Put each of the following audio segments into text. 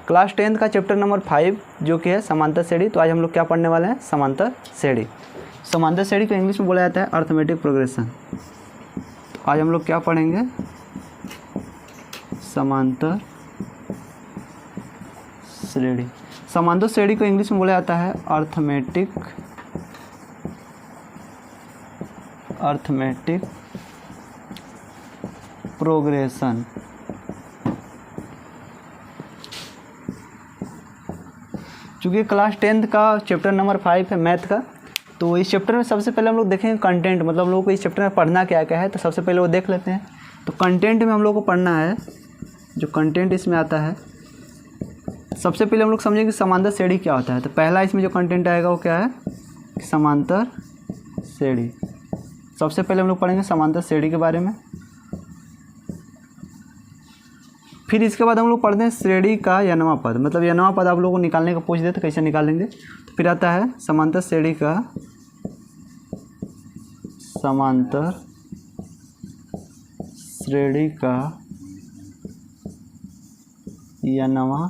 Class 10th का chapter number 5 जो कि है समांतर श्रेणी। तो आज हम लोग क्या पढ़ने वाले हैं, समांतर श्रेणी। समांतर श्रेणी को इंग्लिश में बोला जाता है अर्थमेटिक प्रोग्रेशन। तो आज हम लोग क्या पढ़ेंगे, समांतर श्रेणी। समांतर श्रेणी को इंग्लिश में बोला जाता है अर्थमेटिक प्रोग्रेशन। चूँकि क्लास 10th का चैप्टर नंबर 5 है मैथ का, तो इस चैप्टर में सबसे पहले हम लोग देखेंगे कंटेंट, मतलब हम लोग को इस चैप्टर में पढ़ना क्या क्या है। तो सबसे पहले वो देख लेते हैं। तो कंटेंट में हम लोग को पढ़ना है, जो कंटेंट इसमें आता है, सबसे पहले हम लोग समझेंगे समांतर श्रेणी क्या होता है। तो पहला इसमें जो कंटेंट आएगा वो क्या है, समांतर श्रेणी। सबसे पहले हम लोग पढ़ेंगे समांतर श्रेणी के बारे में। फिर इसके बाद हम लोग पढ़ते हैं श्रेणी का n वां पद, मतलब n वां पद आप लोगों को निकालने का पूछ दे तो कैसे निकालेंगे। तो फिर आता है समांतर श्रेणी का n वां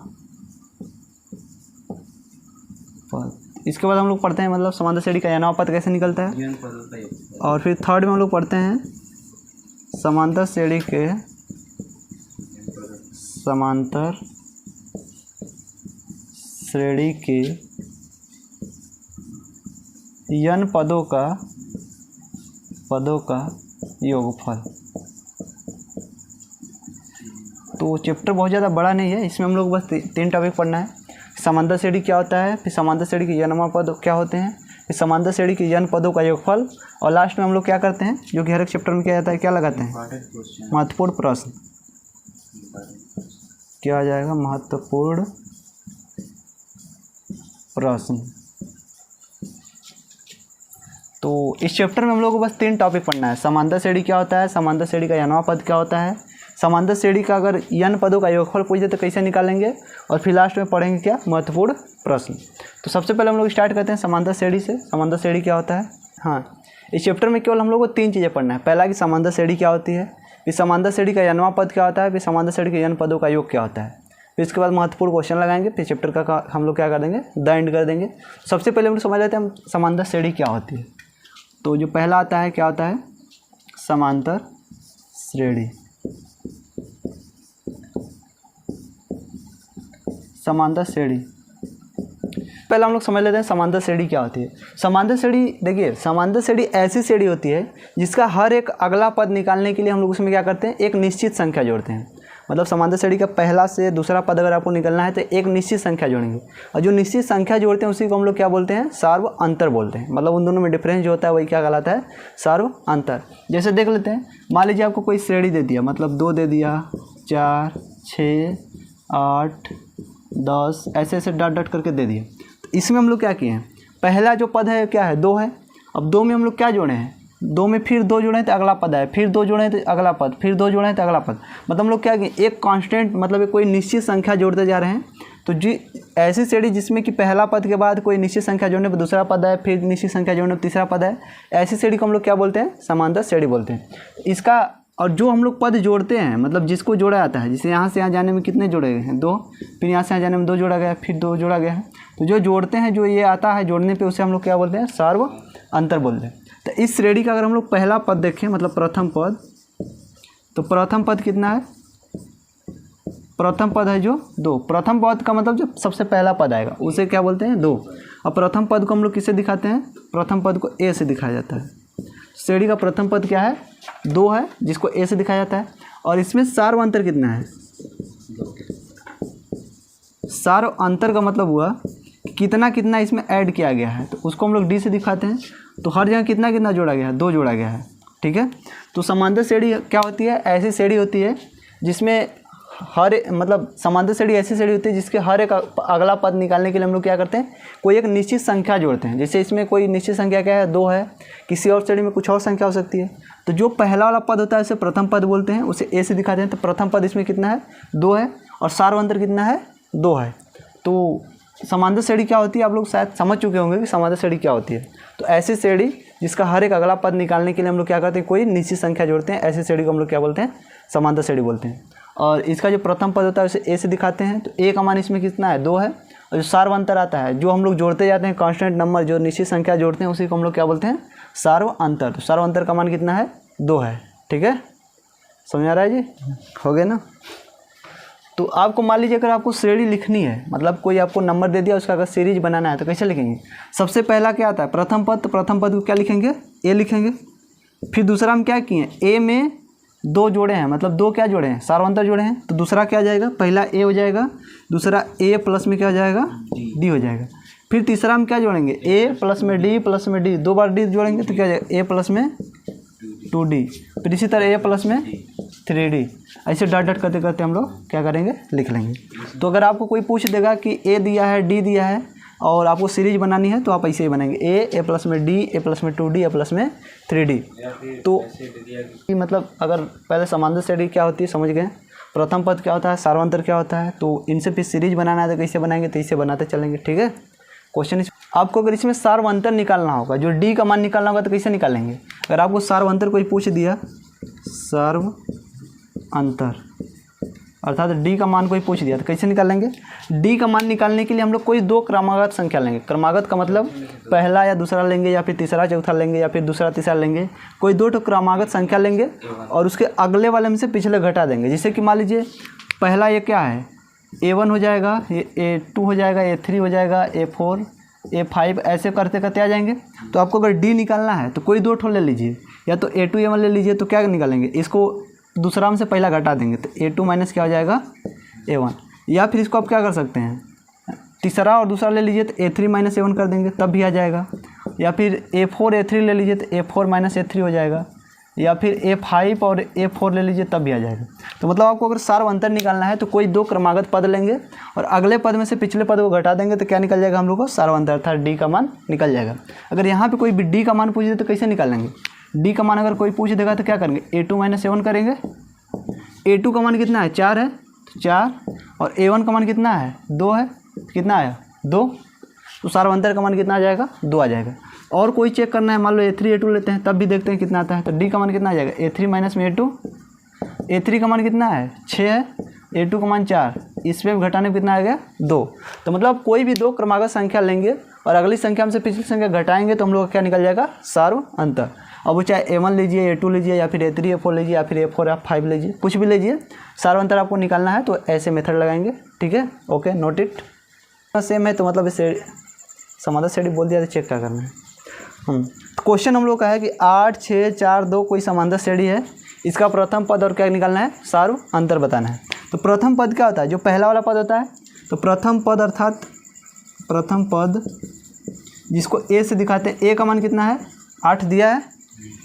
पद। इसके बाद हम लोग पढ़ते हैं मतलब समांतर श्रेणी का n वां पद कैसे निकलता है। और फिर थर्ड में हम लोग पढ़ते हैं समांतर श्रेणी के n पदों का योगफल। तो चैप्टर बहुत ज़्यादा बड़ा नहीं है, इसमें हम लोग बस 3 टॉपिक पढ़ना है। समांतर श्रेणी क्या होता है, फिर समांतर श्रेणी के n वां पद क्या होते हैं, फिर समांतर श्रेणी के n पदों का योगफल, और लास्ट में हम लोग क्या करते हैं, जो कि हर एक चैप्टर में किया जाता है, क्या लगाते हैं, महत्वपूर्ण प्रश्न। क्या आ जाएगा, महत्वपूर्ण प्रश्न। तो इस चैप्टर में हम लोग को बस 3 टॉपिक पढ़ना है। समांतर श्रेणी क्या होता है, समांतर श्रेणी का n वां पद क्या होता है, समांतर श्रेणी का अगर n पदों का योगफल पूछ दे तो कैसे निकालेंगे, और फिर लास्ट में पढ़ेंगे क्या, महत्वपूर्ण प्रश्न। तो सबसे पहले हम लोग स्टार्ट करते हैं समांतर श्रेणी से। समांतर श्रेणी क्या होता है। हाँ, इस चैप्टर में केवल हम लोग को 3 चीज़ें पढ़ना है। पहला कि समांतर श्रेणी क्या होती है, फिर समांतर श्रेणी का n वां पद क्या होता है, फिर समांतर श्रेणी के n पदों का योग क्या होता है। फिर इसके बाद महत्वपूर्ण क्वेश्चन लगाएंगे, फिर चैप्टर का हम लोग क्या कर देंगे, द एंड कर देंगे। सबसे पहले हम लोग समझ लेते हैं समांतर श्रेणी क्या होती है। तो जो पहला आता है क्या होता है, समांतर श्रेणी। समांतर श्रेणी पहले हम लोग समझ लेते हैं समांतर श्रेणी क्या होती है। समांतर श्रेणी, देखिए समांतर श्रेणी ऐसी श्रेणी होती है जिसका हर एक अगला पद निकालने के लिए हम लोग उसमें क्या करते हैं, एक निश्चित संख्या जोड़ते हैं। मतलब समांतर श्रेणी का पहला से दूसरा पद अगर आपको निकलना है तो एक निश्चित संख्या जोड़ेंगे, और जो निश्चित संख्या जोड़ते हैं उसी को हम लोग क्या बोलते हैं, सार्व अंतर बोलते हैं। मतलब उन दोनों में डिफरेंस जो होता है वही क्या कहलाता है, सार्व अंतर। जैसे देख लेते हैं, मान लीजिए आपको कोई श्रेणी दे दिया, मतलब 2 दे दिया, 4, 6, 8, 10, ऐसे डॉट डॉट करके दे दिए। तो इसमें हम लोग क्या किए हैं, पहला जो पद है क्या है, 2 है। अब 2 में हम लोग क्या जोड़े हैं, 2 में फिर 2 जोड़े तो अगला पद है, फिर 2 जोड़े तो अगला पद, फिर 2 जोड़े तो अगला पद। मतलब हम लोग क्या किए, एक कांस्टेंट, मतलब कोई निश्चित संख्या जोड़ते जा रहे हैं। तो जी ऐसी श्रेणी जिसमें कि पहला पद के बाद कोई निश्चित संख्या जोड़ने पर दूसरा पद है, फिर निश्चित संख्या जोड़ने पर तीसरा पद है, ऐसी श्रेणी को हम लोग क्या बोलते हैं, समांतर श्रेणी बोलते हैं। इसका और जो हम लोग पद जोड़ते हैं, मतलब जिसको जोड़ा जाता है, जैसे यहाँ से यहाँ जाने में कितने जोड़े गए हैं, 2, फिर यहाँ से यहाँ जाने में 2 जोड़ा गया, फिर 2 जोड़ा गया है। तो जो जोड़ते हैं, जो ये आता है जोड़ने पे, उसे हम लोग क्या बोलते हैं, सार्व अंतर बोलते हैं। तो इस श्रेणी का अगर हम लोग पहला पद देखें, मतलब प्रथम पद, तो प्रथम पद कितना है, प्रथम पद है जो 2। प्रथम पद का मतलब जो सबसे पहला पद आएगा उसे क्या बोलते हैं, 2। और प्रथम पद को हम लोग किससे दिखाते हैं, प्रथम पद को ए से दिखाया जाता है। श्रेणी का प्रथम पद क्या है, 2 है, जिसको ए से दिखाया जाता है। और इसमें सार्व अंतर कितना है, सार्व अंतर का मतलब हुआ कि कितना कितना इसमें ऐड किया गया है, तो उसको हम लोग डी से दिखाते हैं। तो हर जगह कितना कितना जोड़ा गया है, 2 जोड़ा गया है, ठीक है। तो समांतर श्रेणी क्या होती है, ऐसी श्रेणी होती है जिसमें मतलब समांतर श्रेणी ऐसी श्रेणी होती है जिसके हर एक अगला पद निकालने के लिए हम लोग क्या करते हैं, कोई एक निश्चित संख्या जोड़ते हैं। जैसे इसमें कोई निश्चित संख्या क्या है, 2 है, किसी और श्रेणी में कुछ और संख्या हो सकती है। तो जो पहला वाला पद होता है उसे प्रथम पद बोलते हैं, उसे ए से दिखाते हैं। तो प्रथम पद इसमें कितना है, 2 है, और सार्व अंतर कितना है, 2 है। तो समांतर श्रेणी क्या होती है, आप लोग शायद समझ चुके होंगे कि समांतर श्रेणी क्या होती है। तो ऐसी श्रेणी जिसका हर एक अगला पद निकालने के लिए हम लोग क्या करते हैं, कोई निश्चित संख्या जोड़ते हैं, ऐसी श्रेणी को हम लोग क्या बोलते हैं, समांतर श्रेणी बोलते हैं। और इसका जो प्रथम पद होता है उसे ए से दिखाते हैं। तो ए का मान इसमें कितना है 2 है। और जो सार्व अंतर आता है, जो हम लोग जोड़ते जाते हैं कांस्टेंट नंबर, जो निश्चित संख्या जोड़ते हैं उसी को हम लोग क्या बोलते हैं, सार्व अंतर। तो सार्व अंतर का मान कितना है 2 है। ठीक है, समझ आ रहा है जी, हो गया ना। तो आपको मान लीजिए अगर आपको श्रेणी लिखनी है, मतलब कोई आपको नंबर दे दिया उसका अगर सीरीज बनाना है तो कैसे लिखेंगे। सबसे पहला क्या आता है प्रथम पद, तो प्रथम पद को क्या लिखेंगे ए लिखेंगे। फिर दूसरा हम क्या किए, ए में 2 जोड़े हैं, मतलब 2 क्या जोड़े हैं, सार्वंतर जोड़े हैं। तो दूसरा क्या जाएगा, पहला ए हो जाएगा, दूसरा ए प्लस में क्या हो जाएगा डी हो जाएगा। फिर तीसरा हम क्या जोड़ेंगे, ए प्लस में डी 2 बार डी जोड़ेंगे तो क्या हो जाएगा, ए प्लस में 2d। फिर इसी तरह ए प्लस में 3d। ऐसे डॉट डॉट करते करते हम लोग क्या करेंगे, लिख लेंगे। तो अगर आपको कोई पूछ देगा कि ए दिया है डी दिया है और आपको सीरीज बनानी है तो आप ऐसे ही बनाएंगे, ए प्लस में डी, ए प्लस में 2d, ए प्लस में 3d। तो मतलब अगर पहले समांतर श्रेणी क्या होती है समझ गए, प्रथम पद क्या होता है, सार्वंतर क्या होता है, तो इनसे फिर सीरीज बनाना है तो कैसे बनाएंगे, तो इसे बनाते चलेंगे। ठीक है, क्वेश्चन आपको अगर इसमें सार्वंतर निकालना होगा, जो डी का मान निकालना होगा तो कैसे निकालेंगे। अगर आपको सार्वंतर कोई पूछ दिया, सार्व अंतर अर्थात डी का मान कोई पूछ दिया तो कैसे निकालेंगे। डी का मान निकालने के लिए हम लोग कोई 2 क्रमागत संख्या लेंगे। क्रमागत का मतलब पहला या दूसरा लेंगे या फिर तीसरा चौथा लेंगे या फिर दूसरा तीसरा लेंगे। कोई 2 क्रमागत संख्या लेंगे और उसके अगले वाले में से पिछले घटा देंगे। जैसे कि मान लीजिए पहला ये क्या है, A1 हो जाएगा, ये A2 हो जाएगा, A3 हो जाएगा, A4, A5, ऐसे करते करते आ जाएंगे। तो आपको अगर डी निकालना है तो कोई 2 ठो ले लीजिए, या तो A2 A1 ले लीजिए। तो क्या निकालेंगे, इसको दूसरा में से पहला घटा देंगे तो A2 माइनस क्या हो जाएगा A1। या फिर इसको आप क्या कर सकते हैं, तीसरा और दूसरा ले लीजिए तो A3 माइनस A1 कर देंगे तब भी आ जाएगा। या फिर A4 A3 ले लीजिए तो A4 माइनस A3 हो जाएगा। या फिर A5 और A4 ले लीजिए तब भी आ जाएगा। तो मतलब आपको अगर सार्वंतर निकालना है तो कोई 2 क्रमागत पद लेंगे और अगले पद में से पिछले पद को घटा देंगे तो क्या निकल जाएगा हम लोग को, सार्वंतर अर्थात डी का मान निकल जाएगा। अगर यहाँ पे कोई भी डी का मान पूछ दे तो कैसे निकालेंगे, डी का मान अगर कोई पूछ देगा तो क्या करेंगे, A2 माइनस A1 करेंगे। A2 का मान कितना है 4 है, तो 4, और A1 का मान कितना है 2 है, कितना आया 2। तो सार्वंतर का मान कितना आ जाएगा 2 आ जाएगा। और कोई चेक करना है, मान लो A3 A2 लेते हैं तब भी देखते हैं कितना आता है। तो डी का मान कितना आ जाएगा, A3 माइनस में A2। A3 का मान कितना है 6 है, A2 का मान 4, इस पे घटाने में कितना आ गया 2। तो मतलब कोई भी 2 क्रमागत संख्या लेंगे और अगली संख्या में से पिछली संख्या घटाएंगे तो हम लोग का क्या निकल जाएगा, सार्व अंतर। अब वो चाहे A1 लीजिए, A2 लीजिए, या फिर A3 A4 लीजिए, या फिर A4 A5 लीजिए, कुछ भी लीजिए, सार्व अंतर आपको निकालना है तो ऐसे मेथड लगाएंगे। ठीक है, ओके, नोट इट। सेम है तो मतलब इसे समांतर श्रेणी बोल दिया तो चेक क्या करना है। क्वेश्चन हम लोग का है कि 8 6 4 2 कोई समांतर श्रेणी है, इसका प्रथम पद और क्या निकालना है, सार्व अंतर बताना है। तो प्रथम पद क्या होता है, जो पहला वाला पद होता है। तो प्रथम पद अर्थात प्रथम पद जिसको ए से दिखाते हैं, ए का मान कितना है 8 दिया है।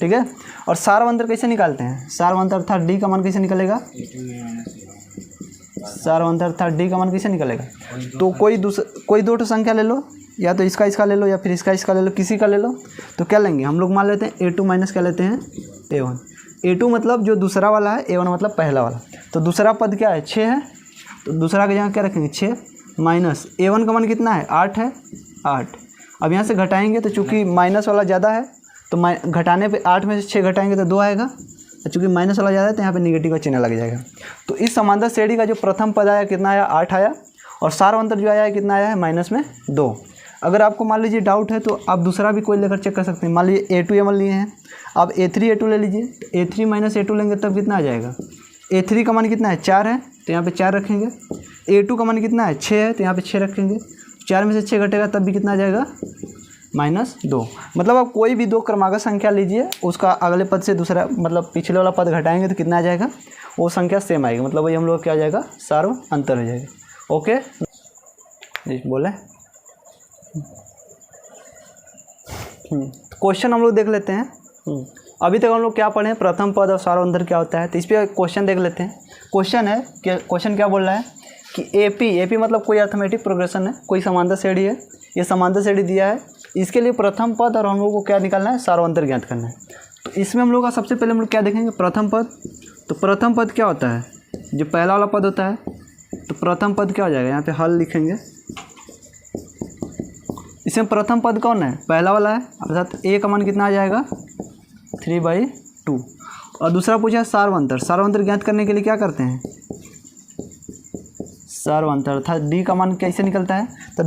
ठीक है, और सार्व अंतर कैसे निकालते हैं, सार्व अंतर अर्थात डी का मान कैसे निकलेगा, सार्व अंतर अर्थात डी का मान कैसे निकलेगा। तो कोई 2 ठो संख्या ले लो, या तो इसका ले लो या फिर इसका ले लो, किसी का ले लो। तो क्या लेंगे हम लोग, मान लेते हैं A2 माइनस क्या लेते हैं A1। A2 मतलब जो दूसरा वाला है, A1 मतलब पहला वाला। तो दूसरा पद क्या है 6 है, तो दूसरा के जगह क्या रखेंगे 6 माइनस A1 का मान कितना है 8 है, 8। अब यहाँ से घटाएंगे तो चूँकि माइनस वाला ज़्यादा है तो घटाने पे 8 में से 6 घटाएंगे तो 2 आएगा, चूँकि माइनस वाला ज़्यादा है तो यहाँ पे निगेटिव का चिन्ह लग जाएगा। तो इस समांतर श्रेणी का जो प्रथम पद आया कितना आया 8 आया, और सार्व अंतर जो आया है कितना आया है माइनस में 2। अगर आपको मान लीजिए डाउट है तो आप दूसरा भी कोई लेकर चेक कर सकते हैं। मान लीजिए A2 A1 लिए हैं, आप A3 A2 ले लीजिए, तो A3 माइनस A2 लेंगे तब कितना आ जाएगा। A3 का मान कितना है 4 है तो यहाँ पे 4 रखेंगे। A2 का मान कितना है 6 है तो यहाँ पे 6 रखेंगे। 4 में से 6 घटेगा तब भी कितना आ जाएगा -2। मतलब आप कोई भी 2 क्रमागत संख्या लीजिए, उसका अगले पद से दूसरा मतलब पिछले वाला पद घटाएंगे तो कितना आ जाएगा, वो संख्या सेम आएगी। मतलब वही हम लोग क्या आ जाएगा, सार्व अंतर हो जाएगा। ओके जी बोले। क्वेश्चन हम लोग देख लेते हैं। अभी तक हम लोग क्या पढ़े हैं, प्रथम पद और सार्व अंतर क्या होता है। तो इस पर क्वेश्चन देख लेते हैं। क्वेश्चन है कि क्वेश्चन क्या बोल रहा है कि एपी मतलब कोई अर्थमेटिक प्रोग्रेशन है, कोई समांतर श्रेणी है। ये समांतर श्रेणी दिया है, इसके लिए प्रथम पद और हम लोग को क्या निकालना है, सार्व अंतर ज्ञात करना है। तो इसमें हम लोग का सबसे पहले हम लोग क्या देखेंगे, प्रथम पद। तो प्रथम पद क्या होता है, जो पहला वाला पद होता है। तो प्रथम पद क्या हो जाएगा, यहाँ पे हल लिखेंगे। इसमें प्रथम पद कौन है, पहला वाला है, अर्थात ए का मान कितना आ जाएगा 3/2। और दूसरा पूछा है सार्व अंतर। सार्व अंतर ज्ञात करने के लिए क्या करते हैं, सर्वांतर अर्थात डी का मान कैसे निकलता है, तो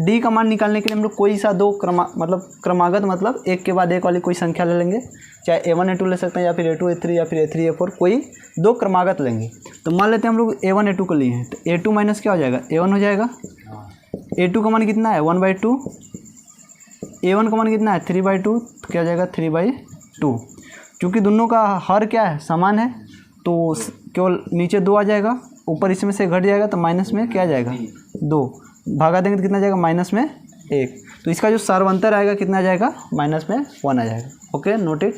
डी का मान निकालने के लिए हम लोग कोई सा दो क्रमागत मतलब एक के बाद एक वाली कोई संख्या ले लेंगे, चाहे A1 A2 ले सकते हैं या फिर A2 A3 या फिर A3 A4, कोई दो क्रमागत लेंगे। तो मान लेते हैं हम लोग A1 A2 को लिए हैं, तो A2 माइनस क्या हो जाएगा, A1 हो जाएगा। A2 का मान कितना है 1/2, A1 का मान कितना है 3/2, तो क्या हो जाएगा 3/2। क्योंकि दोनों का हर क्या है समान है, तो केवल नीचे 2 आ जाएगा, ऊपर इसमें से घट जाएगा, तो माइनस में क्या आ जाएगा 2, भागा देंगे तो कितना आ जाएगा माइनस में 1। तो इसका जो सर्वांतर आएगा कितना आ जाएगा माइनस में 1 आ जाएगा। Okay, noted.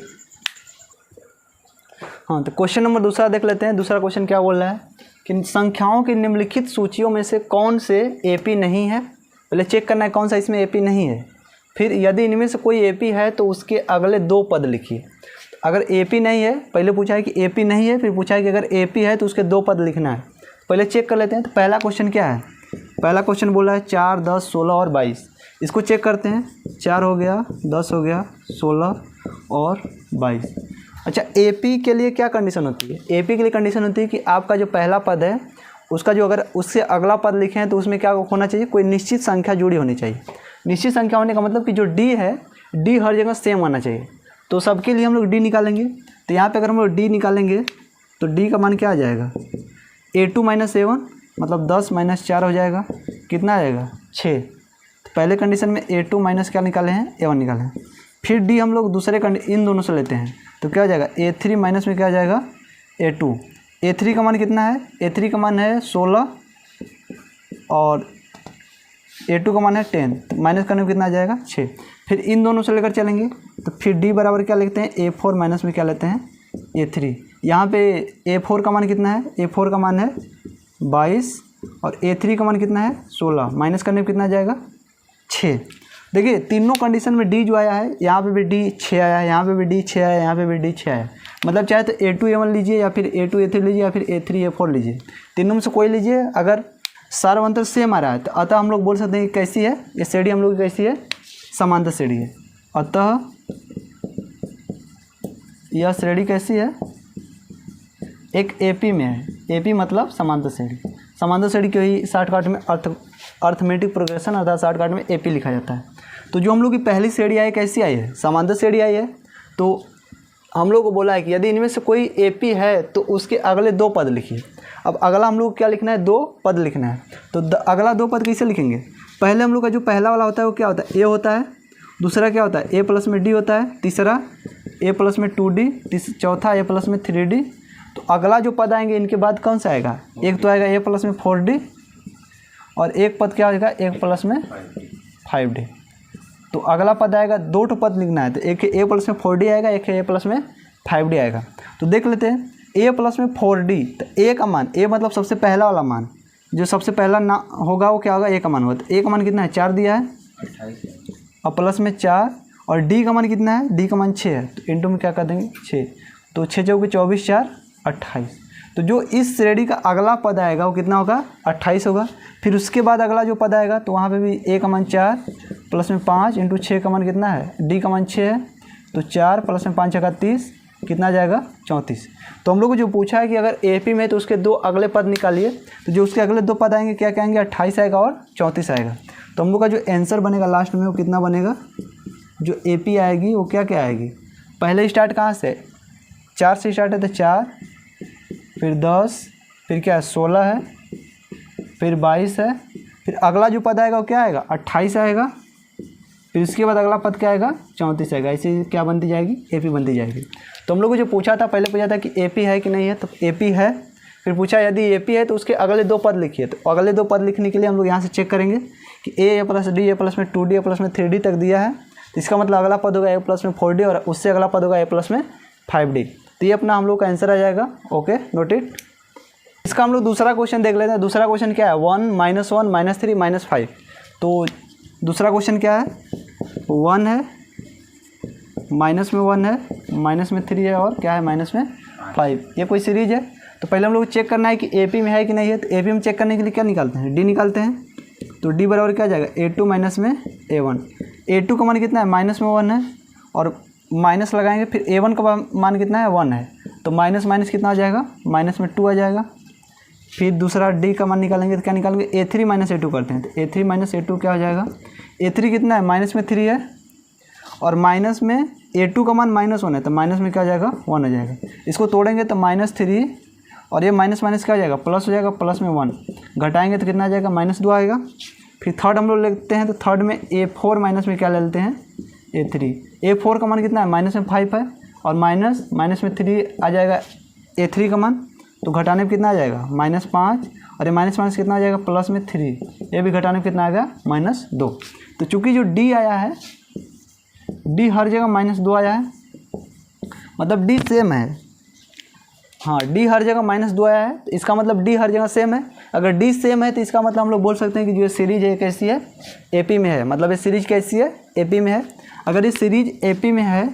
हाँ, तो क्वेश्चन नंबर दूसरा देख लेते हैं। दूसरा क्वेश्चन क्या बोल रहा है कि संख्याओं की निम्नलिखित सूचियों में से कौन से AP नहीं है। पहले चेक करना है कौन सा इसमें AP नहीं है, फिर यदि इनमें से कोई AP है तो उसके अगले 2 पद लिखिए। अगर AP नहीं है, पहले पूछा है कि AP नहीं है, फिर पूछा है कि अगर AP है तो उसके 2 पद लिखना है। पहले चेक कर लेते हैं। तो पहला क्वेश्चन क्या है, पहला क्वेश्चन बोला है 4, 10, 16 और 22। इसको चेक करते हैं। 4 हो गया, 10 हो गया, 16 और 22। अच्छा, AP के लिए क्या कंडीशन होती है, AP के लिए कंडीशन होती है कि आपका जो पहला पद है उसका जो अगर उससे अगला पद लिखे हैं तो उसमें क्या होना चाहिए, कोई निश्चित संख्या जुड़ी होनी चाहिए। निश्चित संख्या होने का मतलब कि जो D है, D हर जगह सेम आना चाहिए। तो सबके लिए हम लोग D निकालेंगे। तो यहाँ पे अगर हम लोग D निकालेंगे तो D का मान क्या आ जाएगा, A2 माइनस A1 मतलब 10 माइनस 4 हो जाएगा, कितना आएगा 6। तो पहले कंडीशन में A2 माइनस क्या निकाले हैं, A1 निकाले हैं। फिर D हम लोग दूसरे इन दोनों से लेते हैं, तो क्या हो जाएगा A3 माइनस में क्या आ जाएगा A2। A3 का मान कितना है, A3 का मान है 16 और A2 का मान है 10, तो माइनस करने में कितना आ जाएगा 6। फिर इन दोनों से लेकर चलेंगे, तो फिर D बराबर क्या लिखते हैं A4 माइनस में क्या लेते हैं A3। यहाँ पे A4 का मान कितना है, A4 का मान है 22 और A3 का मान कितना है 16, माइनस करने में कितना आ जाएगा 6। देखिए तीनों कंडीशन में D जो आया है, यहाँ पे भी D 6 आया है, यहाँ पे भी D 6 आया है, यहाँ पे भी D 6 आया है। मतलब चाहे तो A2 A1 लीजिए या फिर A2 A3 लीजिए या फिर A3 A4 लीजिए, तीनों में से कोई लीजिए। अगर सर्वांतर सेम आ रहा है तो अतः हम लोग बोल सकते हैं कि कैसी है ये श्रेणी, हम लोग की कैसी है, समांतर श्रेणी है। अतः यह श्रेणी कैसी है, एक AP में है। AP मतलब समांतर श्रेणी। समांतर श्रेणी को ही शॉर्टकट में अर्थमेटिक प्रोग्रेशन अर्थात शॉर्टकट में AP लिखा जाता है। तो जो हम लोग की पहली श्रेणी आई कैसी आई है, समांतर श्रेणी आई है। तो हम लोग को बोला है कि यदि इनमें से कोई AP है तो उसके अगले 2 पद लिखिए। अब अगला हम लोग क्या लिखना है, 2 पद लिखना है। तो अगला 2 पद कैसे लिखेंगे, पहले हम लोग का जो पहला वाला होता है वो क्या होता है, A होता है। दूसरा क्या होता है, A प्लस में D होता है। तीसरा A प्लस में 2D, चौथा A प्लस में 3D। तो अगला जो पद आएंगे इनके बाद कौन सा आएगा, एक तो आएगा A प्लस में 4D और एक पद क्या आएगा A प्लस में 5D। तो अगला पद आएगा, 2 पद लिखना है। तो एक A प्लस में 4D आएगा, एक A प्लस में 5D आएगा। तो देख लेते हैं A प्लस में 4D, तो A का मान, A मतलब सबसे पहला वाला मान, जो सबसे पहला ना होगा वो क्या होगा, A का मान होगा। तो A का मान कितना है 4 दिया है और प्लस में 4, और D का मान कितना है, D का मान 6 है। तो इंटू में क्या कर देंगे 6, तो 6 चौके 24, 4 28। तो जो इस श्रेणी का अगला पद आएगा वो कितना होगा 28 होगा। फिर उसके बाद अगला जो पद आएगा तो वहाँ पे भी A का मान 4 प्लस में 5 इंटू 6 का मान कितना है, D का मान 6 है। तो 4 प्लस में 5 का 30, कितना आ जाएगा 34। तो हम लोग को जो पूछा है कि अगर AP में तो उसके 2 अगले पद निकालिए, तो जो उसके अगले 2 पद आएंगे क्या क्या आएंगे, 28 आएगा और 34 आएगा। तो हम लोग का जो आंसर बनेगा लास्ट में वो कितना बनेगा, जो AP आएगी वो क्या क्या आएगी, पहले स्टार्ट कहाँ से, 4 से स्टार्ट है तो 4, फिर 10, फिर क्या है 16 है, फिर 22 है, फिर अगला जो पद आएगा वो क्या आएगा 28 आएगा, फिर इसके बाद अगला पद क्या आएगा 34 आएगा। ऐसे क्या बनती जाएगी, AP बनती जाएगी। तो हम लोग को जो पूछा था, पहले पूछा था कि AP है कि नहीं है, तो AP है। फिर पूछा यदि AP है तो उसके अगले 2 पद लिखिए। तो अगले 2 पद लिखने के लिए हम लोग यहाँ से चेक करेंगे कि A plus D, A plus में 2D, A प्लस में 3D तक दिया है। तो इसका मतलब अगला पद होगा A प्लस में 4D और उससे अगला पद होगा A प्लस में 5D। तो ये अपना हम लोग का आंसर आ जाएगा। Okay, noted. इसका हम लोग दूसरा क्वेश्चन देख लेते हैं। दूसरा क्वेश्चन क्या है, 1 -1 -3 -5। तो दूसरा क्वेश्चन क्या है, 1 है, माइनस में 1 है, माइनस में 3 है और क्या है माइनस में 5। ये कोई सीरीज है। तो पहले हम लोग चेक करना है कि AP में है कि नहीं है। तो AP में चेक करने के लिए क्या निकालते हैं, D निकालते हैं। तो D बराबर क्या आ जाएगा, A2 माइनस में A1। A2 का मान कितना है, माइनस में 1 है और माइनस लगाएंगे, फिर A1 का मान कितना है 1 है। तो माइनस माइनस कितना आ जाएगा, माइनस में 2 आ जाएगा। फिर दूसरा डी का मान निकालेंगे तो क्या निकालेंगे, A3 माइनस A2 करते हैं, तो A3 माइनस A2 क्या हो जाएगा, A3 कितना है, माइनस में 3 है और माइनस में A2 का मान -1 है, तो माइनस में क्या हो जाएगा, 1 हो जाएगा। इसको तोड़ेंगे तो -3 और ये माइनस माइनस क्या हो जाएगा, प्लस हो जाएगा, प्लस में 1 घटाएंगे तो कितना आ जाएगा, -2 आएगा। फिर थर्ड हम लोग लेते हैं, तो थर्ड में A4 माइनस में क्या ले लेते हैं, A3। A4 का मान कितना है, माइनस में 5 है और माइनस में 3 आ जाएगा A3 का मान, तो घटाने में कितना आ जाएगा, -5 और ये माइनस माइनस कितना आ जाएगा, प्लस में 3, ये भी घटाने में कितना आ गया, -2। तो चूंकि जो D आया है, D हर जगह -2 आया है, मतलब D सेम है। हाँ, D हर जगह -2 आया है, तो इसका मतलब D हर जगह सेम है। अगर D सेम है तो इसका मतलब हम लोग बोल सकते हैं कि जो ये सीरीज है कैसी है, AP में है, मतलब ये सीरीज कैसी है, AP में है। अगर ये सीरीज AP में है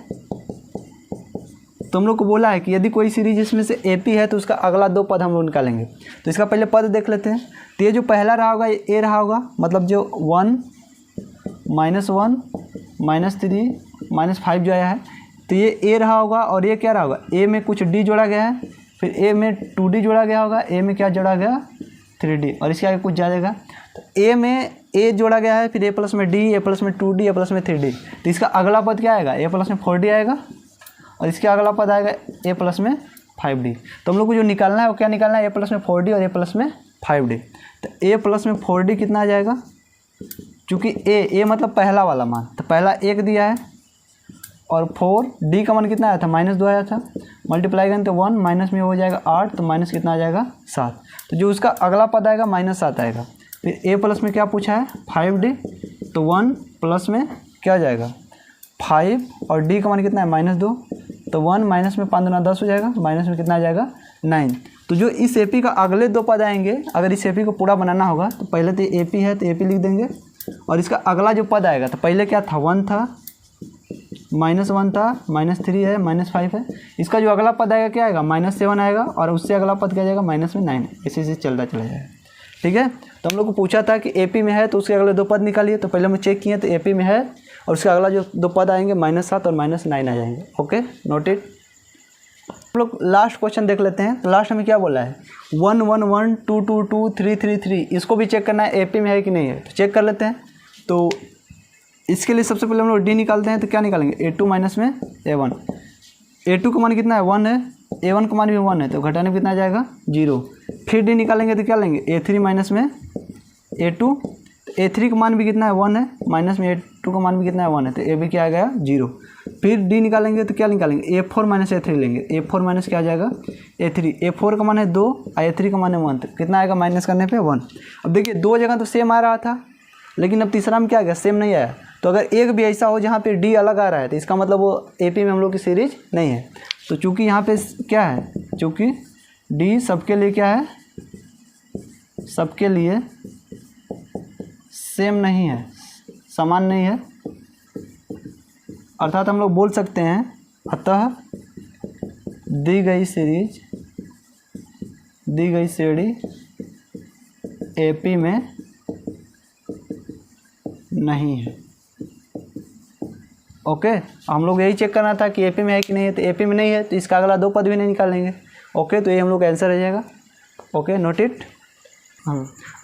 तो हम लोग को बोला है कि यदि कोई सीरीज इसमें से AP है तो उसका अगला 2 पद हम लोग निकालेंगे। तो इसका पहले पद देख लेते हैं। तो ये जो पहला रहा होगा ये A रहा होगा, मतलब जो 1 -1 -3 -5 जो आया है, तो ये A रहा होगा और ये क्या रहा होगा, A में कुछ D जोड़ा गया है, फिर A में 2D जोड़ा गया होगा, A में क्या जोड़ा गया, 3D, और इसके आगे कुछ जाएगा। तो A में A जोड़ा गया है, फिर A प्लस में D, A प्लस में 2D, A प्लस में 3D, तो इसका अगला पद क्या आएगा, A प्लस में 4D आएगा और इसके अगला पद आएगा A प्लस में 5D। तो हम लोग को जो निकालना है वो क्या निकालना है, A प्लस में 4D और A प्लस में 5D। तो A प्लस में 4D कितना आ जाएगा, चूँकि A मतलब पहला वाला मान, तो पहला 1 दिया है और 4D का मान कितना आया था, -2 आया था, मल्टीप्लाई करें तो 1 माइनस में हो जाएगा 8, तो माइनस कितना आ जाएगा, 7। तो जो उसका अगला पद आएगा -7 आएगा। फिर A प्लस में क्या पूछा है, 5D, तो 1 प्लस में क्या हो जाएगा, 5 और D का मान कितना है, -2, तो 1 माइनस में 5 दूना 10 हो जाएगा, माइनस में कितना आ जाएगा, 9। तो जो इस AP का अगले 2 पद आएंगे, अगर इस AP को पूरा बनाना होगा तो पहले तो AP है तो AP लिख देंगे, और इसका अगला जो पद आएगा, तो पहले क्या था, 1 था, -1 था, -3 है, -5 है, इसका जो अगला पद आएगा क्या आएगा, -7 आएगा, और उससे अगला पद क्या जाएगा, -9, इसी चलता चला जाएगा। ठीक है, तो हम लोग को पूछा था कि AP में है तो उसके अगले 2 पद निकालिए, तो पहले हम चेक किए तो AP में है और उसके अगला जो 2 पद आएंगे -7 और -9 आ जाएंगे। Okay, noted. हम लोग लास्ट क्वेश्चन देख लेते हैं। तो लास्ट में क्या बोला है, 1 1 1 2 2 2 3 3 3, इसको भी चेक करना है AP में है कि नहीं है, तो चेक कर लेते हैं। तो इसके लिए सबसे पहले हम लोग D निकालते हैं, तो क्या निकालेंगे, A2 माइनस में A1। A2 का मान कितना है, 1 है, A1 का मान भी 1 है, तो घटाने में कितना आ जाएगा, 0। फिर D निकालेंगे तो क्या लेंगे, A3 माइनस में A2, A3 का मान भी कितना है, 1 है, माइनस में A2 का मान भी कितना है, 1 है, तो A भी क्या आ गया, 0। फिर D निकालेंगे तो क्या निकालेंगे, A4 माइनस A3 लेंगे, A4 माइनस क्या आ जाएगा, A3, A4 का मान है 2 और A3 का मान है 1, तो कितना आएगा, माइनस करने पे 1। अब देखिए 2 जगह तो सेम आ रहा था, लेकिन अब तीसरा में क्या आ गया, सेम नहीं आया। तो अगर एक भी ऐसा हो जहाँ पे D अलग आ रहा है, तो इसका मतलब वो AP में हम लोग की सीरीज नहीं है। तो चूँकि यहाँ पे क्या है, चूँकि D सबके लिए क्या है, सबके लिए सेम नहीं है, समान नहीं है, अर्थात हम लोग बोल सकते हैं अतः दी गई सीढ़ी AP में नहीं है। ओके, हम लोग यही चेक करना था कि AP में है कि नहीं है, तो AP में नहीं है तो इसका अगला 2 पद भी नहीं निकालेंगे। ओके, तो ये हम लोग का आंसर रह जाएगा। Okay, note it.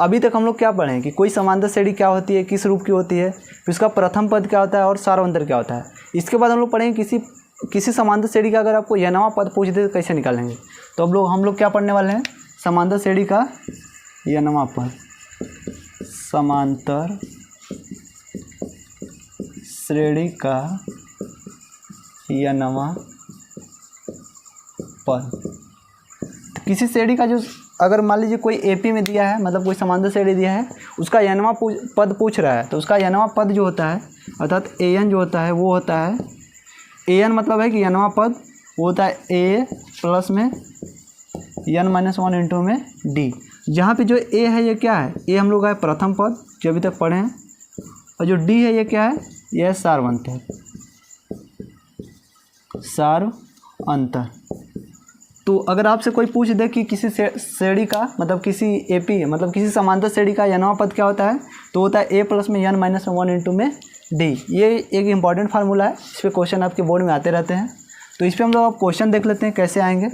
अभी तक हम लोग क्या पढ़े हैं कि कोई समांतर श्रेणी क्या होती है, किस रूप की होती है, फिर उसका प्रथम पद क्या होता है और सार्वंतर क्या होता है। इसके बाद हम लोग पढ़ेंगे किसी समांतर श्रेणी का अगर आपको यनवा पद पूछ दे तो कैसे निकालेंगे। तो अब हम लोग क्या पढ़ने वाले हैं, समांतर श्रेणी का यनवा पद, समांतर श्रेणी का यनवा पद। तो किसी श्रेणी का जो अगर मान लीजिए कोई AP में दिया है, मतलब कोई समांतर श्रेणी दिया है, उसका यनवा पद पूछ रहा है, तो उसका यनवा पद जो होता है अर्थात AN जो होता है वो होता है, AN मतलब है कि यनवा पद वो होता है A प्लस में n-1 इंटू में D। जहाँ पे जो A है ये क्या है, A हम लोग का है प्रथम पद जो अभी तक पढ़े हैं, और जो D है ये क्या है, यह है सार्वंतर, सार्वंतर। तो अगर आपसे कोई पूछ दे कि किसी श्रेणी का मतलब किसी AP मतलब किसी समांतर श्रेणी का यनवा पद क्या होता है, तो होता है A प्लस में n-1 इंटू में D। ये एक इम्पॉर्टेंट फार्मूला है, इस पर क्वेश्चन आपके बोर्ड में आते रहते हैं। तो इस पर हम लोग अब क्वेश्चन देख लेते हैं कैसे आएंगे।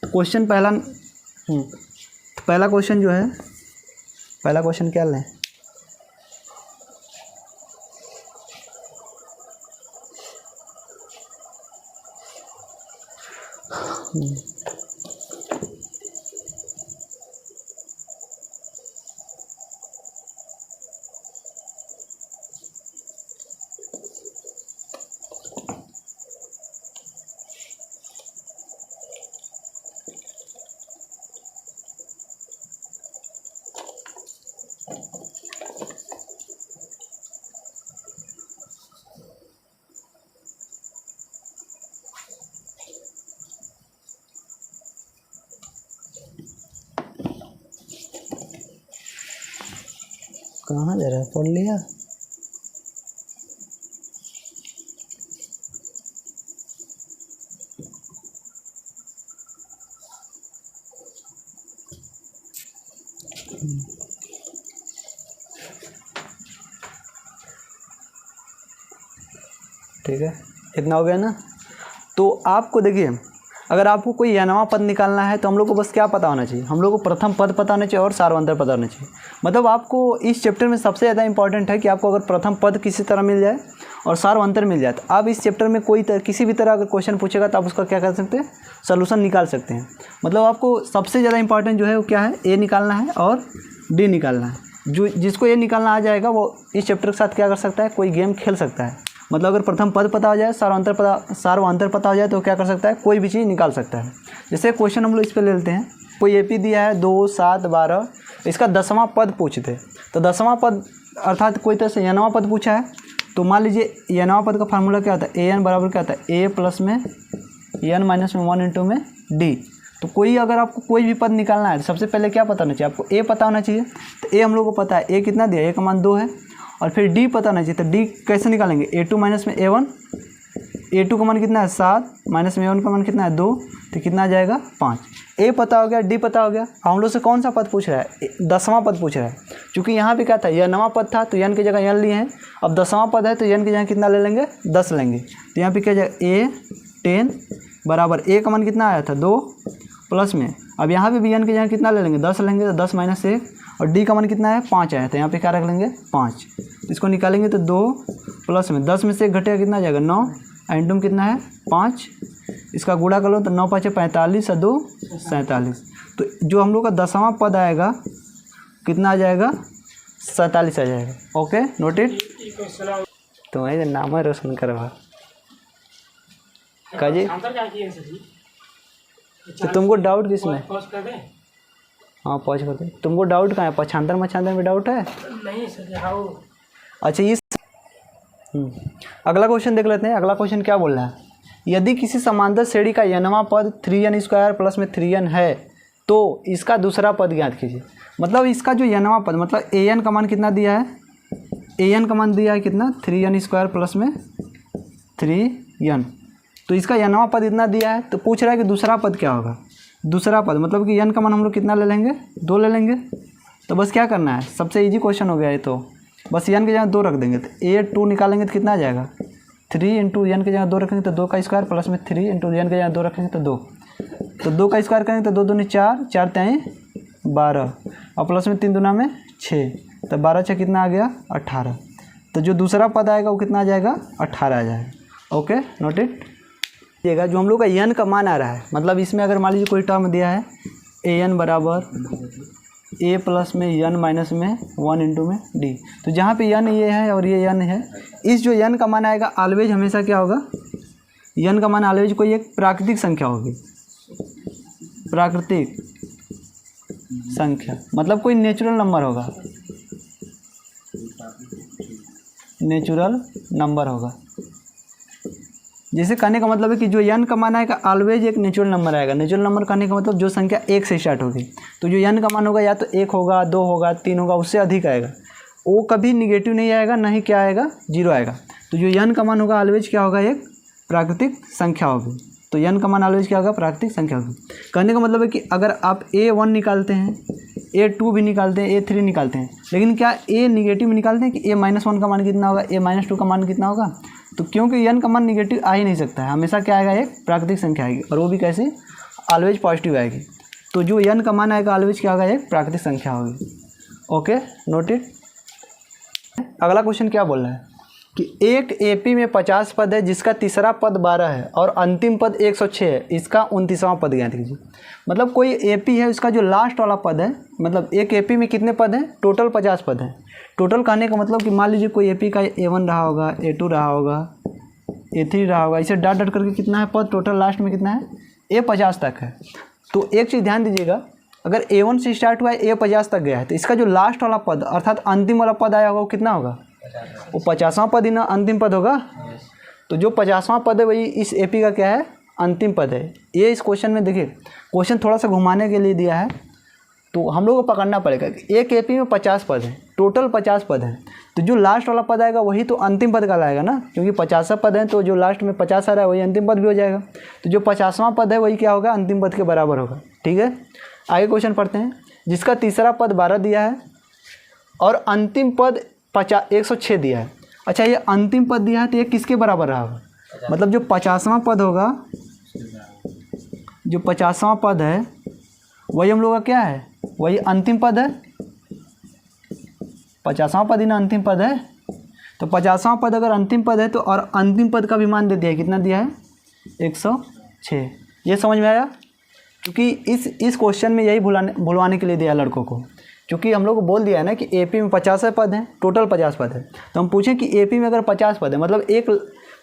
क्वेश्चन पहला क्वेश्चन जो है, पहला क्वेश्चन क्या लें? कहाँ जा रहा है? पढ़ लिया? ठीक है, इतना हो गया ना। तो आपको देखिए, अगर आपको कोई यनवा पद निकालना है तो हम लोग को बस क्या पता होना चाहिए? हम लोग को प्रथम पद पता होना चाहिए और सार्वंतर पता होना चाहिए। मतलब आपको इस चैप्टर में सबसे ज़्यादा इंपॉर्टेंट है कि आपको अगर प्रथम पद किसी तरह मिल जाए और सार्वंतर मिल जाए तो आप इस चैप्टर में किसी भी तरह अगर क्वेश्चन पूछेगा तो आप उसका क्या कर सकते हैं? सोल्यूशन निकाल सकते हैं। मतलब आपको सबसे ज़्यादा इंपॉर्टेंट जो है वो क्या है? ए निकालना है और डी निकालना है। जिसको ए निकालना आ जाएगा वो इस चैप्टर के साथ क्या कर सकता है? कोई गेम खेल सकता है। मतलब अगर प्रथम पद पता हो जाए, सार्वंतर पता हो जाए तो क्या कर सकता है? कोई भी चीज़ निकाल सकता है। जैसे क्वेश्चन हम लोग इस पर ले लेते हैं, कोई एपी दिया है 2, 7, 12, इसका 10वां पद पूछते तो 10वां पद अर्थात कोई तरह से यनवा पद पूछा है तो मान लीजिए यनवा पद का फार्मूला क्या होता है? ए एन बराबर क्या होता है? ए प्लस में एन माइनस में 1 इंटू में डी। तो कोई अगर आपको कोई भी पद निकालना है तो सबसे पहले क्या पता होना चाहिए? आपको ए पता होना चाहिए। तो ए हम लोग को पता है, ए कितना दिया? ए का मान 2 है। और फिर डी पता होना चाहिए। तो डी कैसे निकालेंगे? ए2 माइनस में ए1, ए2 का मान कितना है? 7, माइनस में ए1 का मान कितना है? 2, तो कितना आ जाएगा? 5। ए पता हो गया, डी पता हो गया। हम लोग से कौन सा पद पूछ रहा है? 10वां पद पूछ रहा है। क्योंकि यहाँ पे क्या था? यनवा पद था तो यन की जगह यन लिए हैं। अब 10वां पद है तो यन की जगह कितना ले लेंगे? 10 लेंगे। तो यहाँ पे क्या जाएगा? ए 10 बराबर ए का मान कितना आया था? 2 प्लस में, अब यहाँ पे भी यन की जगह कितना ले लेंगे? 10 लेंगे। तो 10 माइनस 1 और डी का मान कितना है? 5 आया था। यहाँ पे क्या रख लेंगे? 5। इसको निकालेंगे तो 2 प्लस में 10 में से 1 घटेगा, कितना आ जाएगा? 9। एंडम कितना है? 5। इसका गुणा कर लो तो 9 5 45 और 2 47। तो जो हम लोग का 10वां पद आएगा कितना आ जाएगा? 47 आ जाएगा। Okay, noted. तुम्हारे नाम है रोशन करवा काजी। तो तुमको डाउट किसमें? हाँ पॉज कर दे। तुमको डाउट कहाँ है? पक्षांतर मच्छांतर में डाउट है? नहीं सर। अच्छा इस अगला क्वेश्चन देख लेते हैं। अगला क्वेश्चन क्या बोल रहा है? यदि किसी समांतर श्रेणी का यनवा पद 3n² प्लस में 3n है तो इसका दूसरा पद ज्ञात कीजिए। मतलब इसका जो यनवा पद, मतलब an का मान कितना दिया है? an का मान दिया है कितना? 3n² प्लस में 3n। तो इसका यनवा पद इतना दिया है तो पूछ रहा है कि दूसरा पद क्या होगा? दूसरा पद मतलब कि n का मान हम लोग कितना ले लेंगे? 2 ले लेंगे। तो बस क्या करना है? सबसे इजी क्वेश्चन हो गया ये तो। बस n की जगह 2 रख देंगे तो a2 निकालेंगे तो कितना आ जाएगा? 3 इंटू n की जगह 2 रखेंगे तो 2 का स्क्वायर प्लस में 3 इंटू n की जगह 2 रखेंगे तो 2। तो 2 का स्क्वायर करेंगे तो 2 दूनी 4, 4 तेई 12 और प्लस में 3 दूना में 6। तो 12 6 कितना आ गया? 18। तो जो दूसरा पद आएगा वो कितना आ जाएगा? 18 आ जाएगा। Okay, noted. देखिएगा जो हम लोग का n का मान आ रहा है, मतलब इसमें अगर मान लीजिए कोई टर्म दिया है an बराबर a प्लस में n माइनस में 1 इंटू में d। तो जहाँ पे n ये है और ये n है, इस जो n का मान आएगा ऑलवेज हमेशा क्या होगा? n का मान ऑलवेज कोई एक प्राकृतिक संख्या होगी। प्राकृतिक संख्या मतलब कोई नेचुरल नंबर होगा। नेचुरल नंबर होगा। जैसे कहने का मतलब है कि जो n का मान आएगा ऑलवेज एक नेचुरल नंबर आएगा। नेचुरल नंबर कहने का मतलब जो संख्या 1 से स्टार्ट होगी। तो जो n का मान होगा या तो 1 होगा, 2 होगा, 3 होगा, उससे अधिक आएगा। वो कभी निगेटिव नहीं आएगा, ना ही क्या आएगा? 0 आएगा। तो जो n का मान होगा ऑलवेज क्या होगा? एक प्राकृतिक संख्या होगी। तो n का मान ऑलवेज क्या होगा? प्राकृतिक संख्या होगी। कहने का मतलब है कि अगर आप a1 निकालते हैं, a2 भी निकालते हैं, a3 निकालते हैं, लेकिन क्या a निगेटिव में निकालते हैं कि a-1 का मान कितना होगा, a-2 का मान कितना होगा? तो क्योंकि n का मान निगेटिव आ ही नहीं सकता है, हमेशा क्या आएगा? एक प्राकृतिक संख्या आएगी। और वो भी कैसे? ऑलवेज पॉजिटिव आएगी। तो जो n का मान आएगा ऑलवेज क्या होगा, एक प्राकृतिक संख्या होगी। Okay, noted. अगला क्वेश्चन क्या बोल रहा है कि एक एपी में 50 पद है जिसका तीसरा पद 12 है और अंतिम पद 106 है, इसका 29वां पद ज्ञात कीजिए। मतलब कोई एपी है, उसका जो लास्ट वाला पद है, मतलब एक एपी में कितने पद हैं, टोटल 50 पद हैं। टोटल कहने का मतलब कि मान लीजिए कोई एपी का A1 रहा होगा, A2 रहा होगा, A3 रहा होगा, इसे डॉट डॉट करके कितना है पद टोटल लास्ट में कितना है, A50 तक है। तो एक चीज़ ध्यान दीजिएगा, अगर A1 से स्टार्ट हुआ है, A50 तक गया है, तो इसका जो लास्ट वाला पद अर्थात अंतिम वाला पद आया होगा वो कितना होगा, वो 50वां पद ही ना अंतिम पद होगा। तो जो 50वां पद है वही इस एपी का क्या है, अंतिम पद है। ये इस क्वेश्चन में देखिए, क्वेश्चन थोड़ा सा घुमाने के लिए दिया है, तो हम लोग को पकड़ना पड़ेगा कि एक एपी में 50 पद है, टोटल 50 पद हैं, तो जो लास्ट वाला पद आएगा वही तो अंतिम पद का लाएगा ना, क्योंकि 50 पद हैं तो जो लास्ट में 50 आ रहा है वही अंतिम पद भी हो जाएगा। तो जो 50वां पद है वही क्या होगा, अंतिम पद के बराबर होगा। ठीक है, आगे क्वेश्चन पढ़ते हैं। जिसका तीसरा पद 12 दिया है और अंतिम पद 106 दिया है। अच्छा, ये अंतिम पद दिया है तो ये किसके बराबर रहा होगा, मतलब जो 50वां पद होगा, जो 50वां पद है वही हम लोग का क्या है, वही अंतिम पद है। 50वां पद ही ना अंतिम पद है। तो 50वां पद अगर अंतिम पद है तो और अंतिम पद का भी मान दे दिया है, कितना दिया है, 106। ये समझ में आया? क्योंकि इस क्वेश्चन में यही भुलवाने के लिए दिया लड़कों को, क्योंकि हम लोग को बोल दिया है ना कि एपी में 50 पद हैं, टोटल 50 पद है। तो हम पूछें कि एपी में अगर 50 पद है, मतलब एक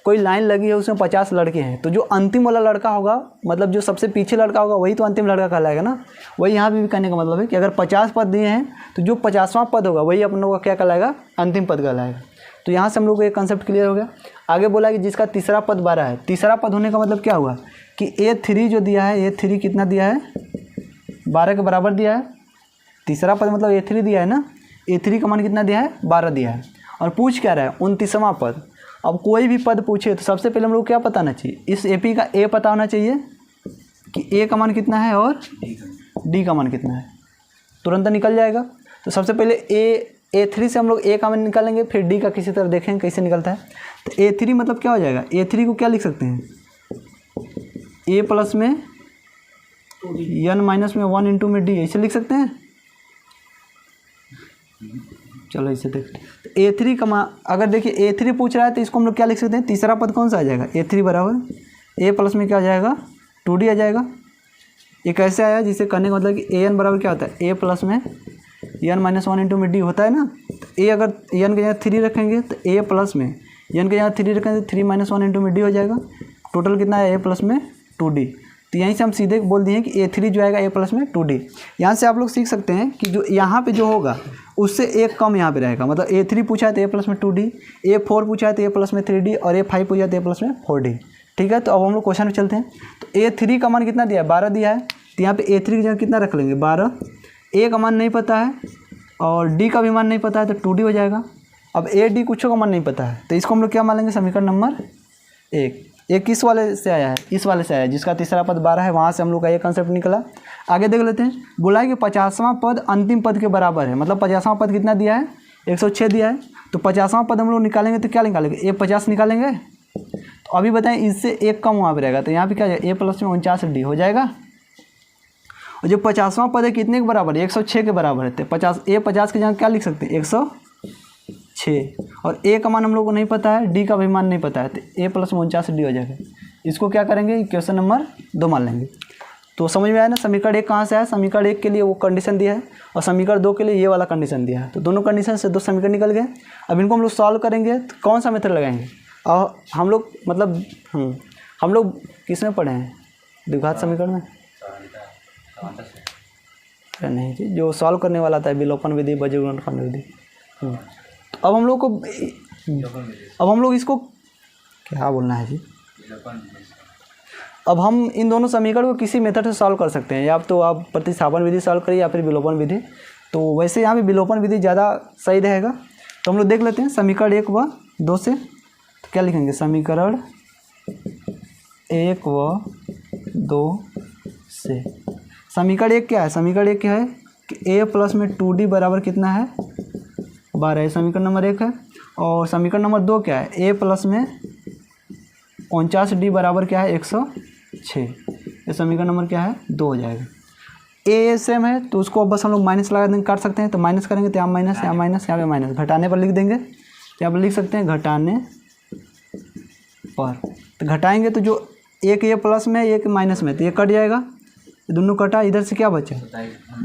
कोई लाइन लगी है उसमें 50 लड़के हैं, तो जो अंतिम वाला लड़का होगा, मतलब जो सबसे पीछे लड़का होगा वही तो अंतिम लड़का कहलाएगा ना। वही यहाँ भी कहने का मतलब है कि अगर 50 पद दिए हैं तो जो 50वां पद होगा वही अपन लोगों का क्या कहलाएगा, अंतिम पद कहलाएगा। तो यहाँ से हम लोग को एक कंसेप्ट क्लियर हो गया। आगे बोला कि जिसका तीसरा पद 12 है। तीसरा पद होने का मतलब क्या हुआ कि A3 जो दिया है, A3 कितना दिया है, 12 के बराबर दिया है। तीसरा पद मतलब A3 दिया है ना, A3 का मान कितना दिया है, 12 दिया है। और पूछ क्या रहा है, 29वां पद। अब कोई भी पद पूछे तो सबसे पहले हम लोग क्या पता होना चाहिए, इस एपी का ए पता होना चाहिए कि ए का मान कितना है और डी का मान कितना है, तुरंत निकल जाएगा। तो सबसे पहले A3 से हम लोग ए का मान निकालेंगे, फिर डी का किसी तरह देखेंगे कैसे निकलता है। तो A3 मतलब क्या हो जाएगा, A3 को क्या लिख सकते हैं, ए प्लस में n माइनस में 1 इंटू में डी, ऐसे लिख सकते हैं। चलो इसे देखते हैं। तो A3 का मान अगर देखिए A3 पूछ रहा है तो इसको हम लोग क्या लिख सकते हैं, तीसरा पद कौन सा आ जाएगा, A3 बराबर ए प्लस में क्या आ जाएगा, 2D आ जाएगा। ये कैसे आया, जिसे करने का मतलब कि AN बराबर क्या होता है, ए प्लस में n माइनस 1 इंटू में डी होता है ना। तो ए अगर n के जगह 3 रखेंगे तो ए प्लस में n के जगह 3 रखेंगे तो 3 माइनस 1 इंटू में डी हो जाएगा। टोटल कितना है, ए प्लस में 2D। तो यहीं से हम सीधे बोल दिए कि A3 जो आएगा ए प्लस में 2D। यहाँ से आप लोग सीख सकते हैं कि जो यहाँ पे जो होगा उससे एक कम यहाँ पे रहेगा। मतलब A3 पूछा है तो ए प्लस में 2D, A4 पूछा है तो ए प्लस में 3D और A5 पूछा है तो ए प्लस में 4D। ठीक है, तो अब हम लोग क्वेश्चन में चलते हैं। तो A3 का मान कितना दिया है, 12 दिया है। तो यहाँ पे A3 की जगह कितना रख लेंगे, 12। ए का मान नहीं पता है और डी का भी मान नहीं पता है तो 2D हो जाएगा। अब A D कुछ का मान नहीं पता है तो इसको हम लोग क्या मान लेंगे, समीकरण नंबर 1। ये किस वाले से आया है, इस वाले से आया है, जिसका तीसरा पद 12 है, वहाँ से हम लोग का ये कंसेप्ट निकला। आगे देख लेते हैं। बोला है कि 50वां पद अंतिम पद के बराबर है। मतलब 50वां पद कितना दिया है, 106 दिया है। तो 50वां पद हम लोग निकालेंगे तो क्या निकालेंगे, ए 50 निकालेंगे। तो अभी बताएं इससे एक कम वहाँ पर रहेगा, तो यहाँ पे क्या जाएगा, ए प्लस में 49D हो जाएगा। और जो 50वां पद है कितने के बराबर है, 106 के बराबर है। तो 50 ए 50 के जगह क्या लिख सकते हैं, 106। और ए का मान हम लोग को नहीं पता है, डी का भी मान नहीं पता है, तो ए प्लस में 49D हो जाएगा। इसको क्या करेंगे, क्वेश्चन नंबर 2 मान लेंगे। तो समझ में आया ना, समीकरण 1 कहाँ से आया, समीकरण 1 के लिए वो कंडीशन दिया है और समीकरण 2 के लिए ये वाला कंडीशन दिया है। तो दोनों कंडीशन से 2 समीकरण निकल गए। अब इनको हम लोग सॉल्व करेंगे तो कौन सा मेथड लगाएंगे। और हम लोग मतलब हम लोग किस में पढ़े हैं, द्विघात समीकरण में, नहीं जी, जो सॉल्व करने वाला था विलोपन विधि, बजीगुणन विधि। अब हम लोग इसको क्या बोलना है जी, अब हम इन दोनों समीकरण को किसी मेथड से सॉल्व कर सकते हैं, या तो आप प्रतिस्थापन विधि सॉल्व करिए या फिर विलोपन विधि। तो वैसे यहाँ पे विलोपन विधि ज़्यादा सही रहेगा। तो हम लोग देख लेते हैं समीकरण 1 व 2 से। तो क्या लिखेंगे, समीकरण 1 व 2 से। समीकरण 1 क्या है, समीकरण 1 क्या है कि ए प्लस में 2D बराबर कितना है, 12 है, समीकरण नंबर 1 है। और समीकरण नंबर 2 क्या है, ए प्लस में 49D बराबर क्या है, 106। ये समीकरण नंबर क्या है, 2 हो जाएगा। ए सेम है तो उसको बस हम लोग माइनस लगा देंगे, काट सकते हैं तो माइनस करेंगे तो यहाँ माइनस, यहाँ माइनस, यहाँ पे माइनस, घटाने पर लिख देंगे तो यहाँ पर लिख सकते हैं घटाने पर। तो घटाएंगे तो जो एक ये प्लस में एक माइनस में तो ये कट जाएगा, दोनों कटा, इधर से क्या बचा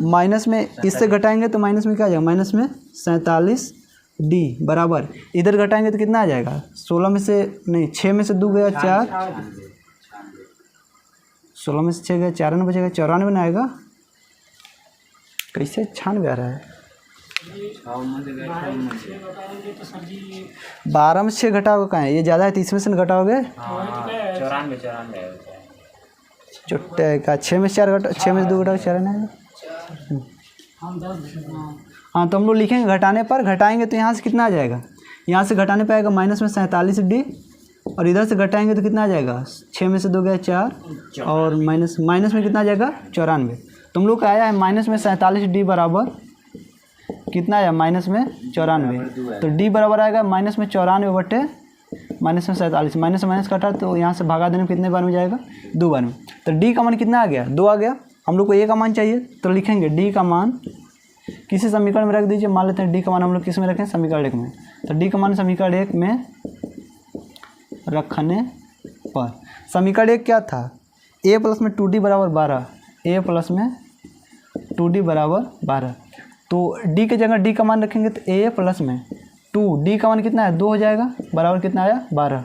माइनस में, इससे घटाएंगे तो माइनस में क्या आ जाएगा, माइनस में 47 डी बराबर, इधर घटाएंगे तो कितना आ जाएगा 16 में से नहीं 6 में से 2 गया 4, 16 में से 6 गया 4 में बचेगा 94 में आएगा। कैसे 96 आ रहा है, 12 में 6 घटाओगे कहाँ है, ये ज़्यादा है 30 में से घटाओगे 94 चुट्टे का 6 में से 4 घटा, 6 में से 2 घटाओगे 4 में आएगा। हाँ तो हम लोग लिखेंगे घटाने पर, घटाएंगे तो यहाँ से कितना आ जाएगा, यहाँ से घटाने पे आएगा माइनस में 47 डी, और इधर से घटाएंगे तो कितना आ जाएगा 6 में से 2 गया 4, और माइनस में कितना आ जाएगा 94। तो हम लोग का आया है माइनस में 47 डी बराबर कितना आया माइनस में 94, तो डी बराबर आएगा माइनस में 94 बटे माइनस में 47, माइनस से माइनस कटा तो यहाँ से भगा देने में कितने बार में जाएगा 2 बार में। तो डी का मान कितना आ गया 2 आ गया, हम लोग को ए का मान चाहिए तो लिखेंगे डी का मान किसी समीकरण में रख दीजिए, मान लेते हैं डी का मान हम लोग किस में रखें समीकरण 1 में, तो डी का मान समीकरण 1 में रखने पर, समीकरण 1 क्या था ए प्लस में 2d बराबर 12, ए प्लस में 2d बराबर 12, तो डी के जगह डी का मान रखेंगे तो ए प्लस में 2d का मान कितना है 2 हो जाएगा बराबर कितना आया 12,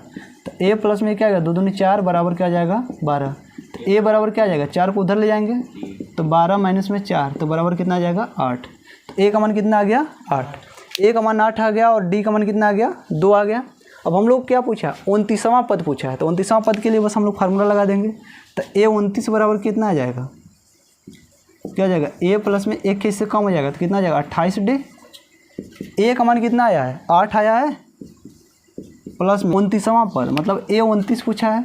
तो ए प्लस में क्या आएगा 2 दूनी 4 बराबर क्या आ जाएगा 12, तो ए बराबर क्या आ जाएगा 4 को उधर ले जाएंगे तो 12 माइनस में 4 तो बराबर कितना आ जाएगा 8, तो ए का मान कितना आ गया 8, ए का मान 8 आ गया और डी का मान कितना आ गया 2 आ गया। अब हम लोग क्या पूछा 29वां पद पूछा है, तो 29वां पद के लिए बस हम लोग फार्मूला लगा देंगे, तो ए 29 बराबर कितना आ जाएगा, क्या आ जाएगा ए प्लस में 1 के इससे कम हो जाएगा तो कितना आ जाएगा 28 डी, ए का मान कितना आया है 8 आया है प्लस में 29वां पर, मतलब ए 29 पूछा है,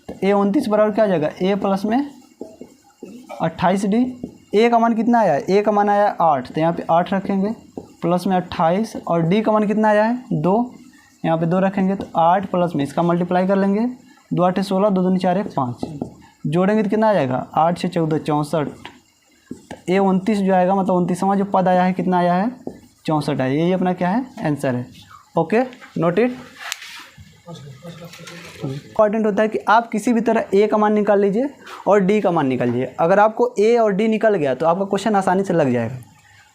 तो ए 29 बराबर क्या आ जाएगा ए प्लस में 28 डी, ए का मान कितना आया है ए का मान आया है 8 तो यहाँ पे 8 रखेंगे प्लस में 28, और डी का मान कितना आया है 2, यहाँ पे 2 रखेंगे तो 8 प्लस में इसका मल्टीप्लाई कर लेंगे, 2 8 16, 2 दूनी 4 1 5, जोड़ेंगे तो कितना आ जाएगा 8 6 14 64, तो ए 29 जो आएगा मतलब 29वां जो पद आया है कितना आया है 64 है, यही अपना क्या है आंसर है। Okay note it. इंपॉर्टेंट होता है कि आप किसी भी तरह ए का मान निकाल लीजिए और डी का मान निकालिए, अगर आपको ए और डी निकल गया तो आपका क्वेश्चन आसानी से लग जाएगा।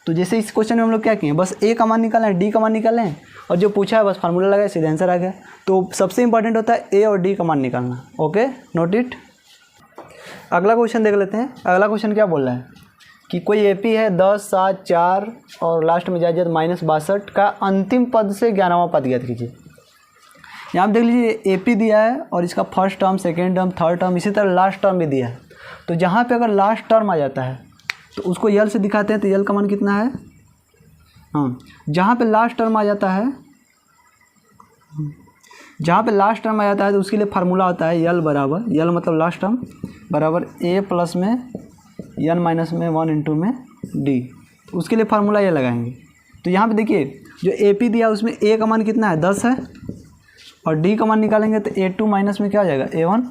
तो जैसे इस क्वेश्चन में हम लोग क्या किए, बस ए का मान निकालें डी का मान निकालें और जो पूछा है बस फार्मूला लगाए सीधे आंसर आ गया। तो सबसे इंपॉर्टेंट होता है ए और डी का मान निकालना। Okay note it. अगला क्वेश्चन देख लेते हैं। अगला क्वेश्चन क्या बोल रहा है कि कोई एपी है 10 7 4 और लास्ट में जाए -62 का अंतिम पद से 11वां पद ज्ञात कीजिए। यहाँ आप देख लीजिए एपी दिया है और इसका first term second term third term इसी तरह लास्ट टर्म भी दिया है। तो जहाँ पे अगर लास्ट टर्म आ जाता है तो उसको यल से दिखाते हैं, तो यल का मान कितना है, हाँ जहाँ पे लास्ट टर्म आ जाता है, जहाँ पे लास्ट टर्म आ जाता है तो उसके लिए फार्मूला होता है यल बराबर, यल मतलब लास्ट टर्म बराबर ए प्लस में एन माइनस में 1 इंटू में डी। तो उसके लिए फार्मूला ये लगाएंगे। तो यहाँ पे देखिए जो ए पी दिया उसमें ए का मान कितना है 10 है और डी का मान निकालेंगे तो A2 माइनस में क्या आ जाएगा A1,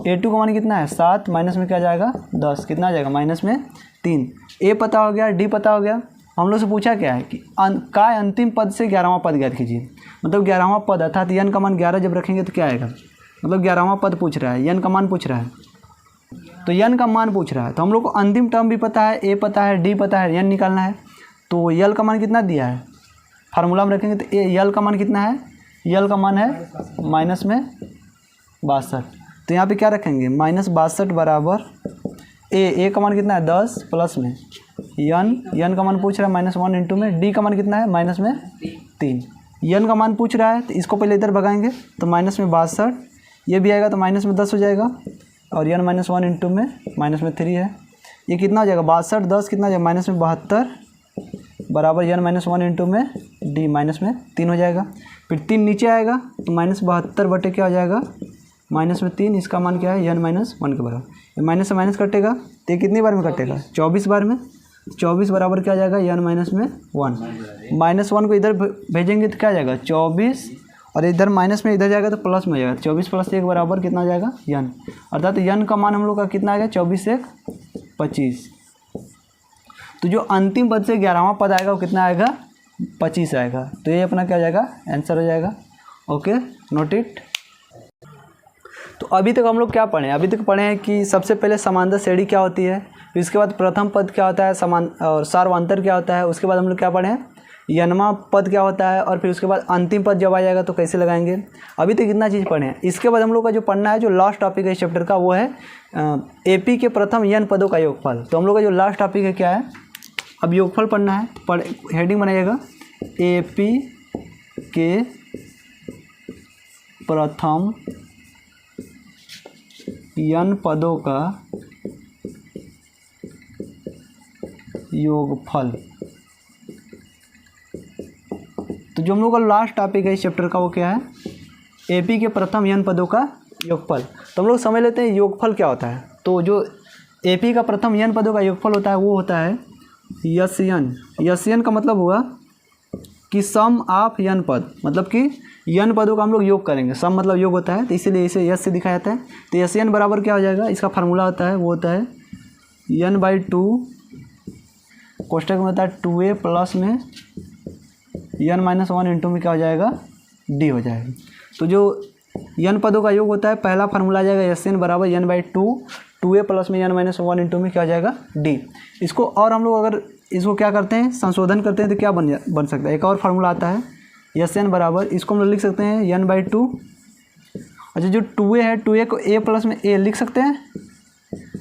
A2 का मान कितना है 7 माइनस में क्या जाएगा 10, कितना आ जाएगा माइनस में 3। ए पता हो गया, डी पता हो गया। हम लोग से पूछा क्या है कि का अंतिम पद से 11वां पद ज्ञात कीजिए। मतलब 11वां पद अर्थात एन का मान 11 जब रखेंगे तो क्या आएगा, मतलब 11वां पद पूछ रहा है, एन का मान पूछ रहा है, तो एन का मान पूछ रहा है। तो हम लोग को अंतिम टर्म भी पता है, ए पता है, डी पता है, एन निकालना है। तो यल का मान कितना दिया है, फार्मूला में रखेंगे तो यल का मान कितना है, यल का मान है माइनस में 62। तो यहाँ पे क्या रखेंगे -62 बराबर ए का मान कितना है 10 प्लस में एन का मान पूछ रहा है -1 इंटू में, डी का मान कितना है माइनस में 3। एन का मान पूछ रहा है तो इसको पहले इधर भगाएंगे तो -62, ये भी आएगा तो -10 हो जाएगा और एन -1 इंटू में -3 है। ये कितना हो जाएगा 62 10 कितना हो जाएगा -72 बराबर एन -1 इंटू में डी -3 हो जाएगा। फिर 3 नीचे आएगा तो -72 बटे क्या हो जाएगा -3, इसका मान क्या है एन -1 के बराबर। माइनस से माइनस कटेगा तो ये कितनी बार में कटेगा 24 बार में, 24 बराबर क्या आ जाएगा एन -1 -1 को इधर भेजेंगे तो क्या आ जाएगा 24 और इधर माइनस में इधर जाएगा तो प्लस में हो जाएगा। 24 + 1 बराबर कितना आ जाएगा एन, अर्थात एन का मान हम लोग का कितना आ गया 24 1 25। तो जो अंतिम पद से 11वां पद आएगा वो कितना आएगा, 25 आएगा। तो ये अपना क्या हो जाएगा, आंसर हो जाएगा। Okay, note it. तो अभी तक हम लोग क्या पढ़े, अभी तक पढ़े हैं कि सबसे पहले समांतर श्रेणी क्या होती है, फिर उसके बाद प्रथम पद क्या होता है, समान और सार्वंतर क्या होता है, उसके बाद हम लोग क्या पढ़े हैं, यनमा पद क्या होता है, और फिर उसके बाद अंतिम पद जब आ जाएगा तो कैसे लगाएंगे। अभी तक इतना चीज़ पढ़े हैं। इसके बाद हम लोग का जो पढ़ना है, जो लास्ट टॉपिक है इस चैप्टर का, वो है एपी के प्रथम n पदों का योगफल। तो हम लोग का जो लास्ट टॉपिक है क्या है, अब योगफल पढ़ना है। हेडिंग बनाइएगा, एपी के प्रथम n पदों का योगफल। तो जो हम लोग का लास्ट टॉपिक है इस चैप्टर का वो क्या है, एपी के प्रथम n पदों का योगफल। तो हम लोग समझ लेते हैं योगफल क्या होता है। तो जो एपी का प्रथम n पदों का योगफल होता है वो होता है यस्यन। यस्यन का मतलब हुआ कि सम ऑफ n पद, मतलब कि n पदों का हम लोग योग करेंगे। सम मतलब योग होता है, तो इसीलिए इसे यस से दिखाया जाता है। तो यस्यन बराबर क्या हो जाएगा, इसका फार्मूला होता है, वो होता है n/2 कोष्टक में होता है 2a प्लस में n-1 इंटू में क्या हो जाएगा, d हो जाएगा। तो जो n पदों का योग होता है, पहला फार्मूला आ जाएगा यस्यन बराबर n/2 2a प्लस में n-1 इंटू में क्या हो जाएगा, d। इसको और हम लोग अगर इसको क्या करते हैं, संशोधन करते हैं तो क्या बन सकता है, एक और फार्मूला आता है यस्यन बराबर, इसको हम लोग लिख सकते हैं n/2। अच्छा, जो 2a है, 2a को a प्लस में a लिख सकते हैं,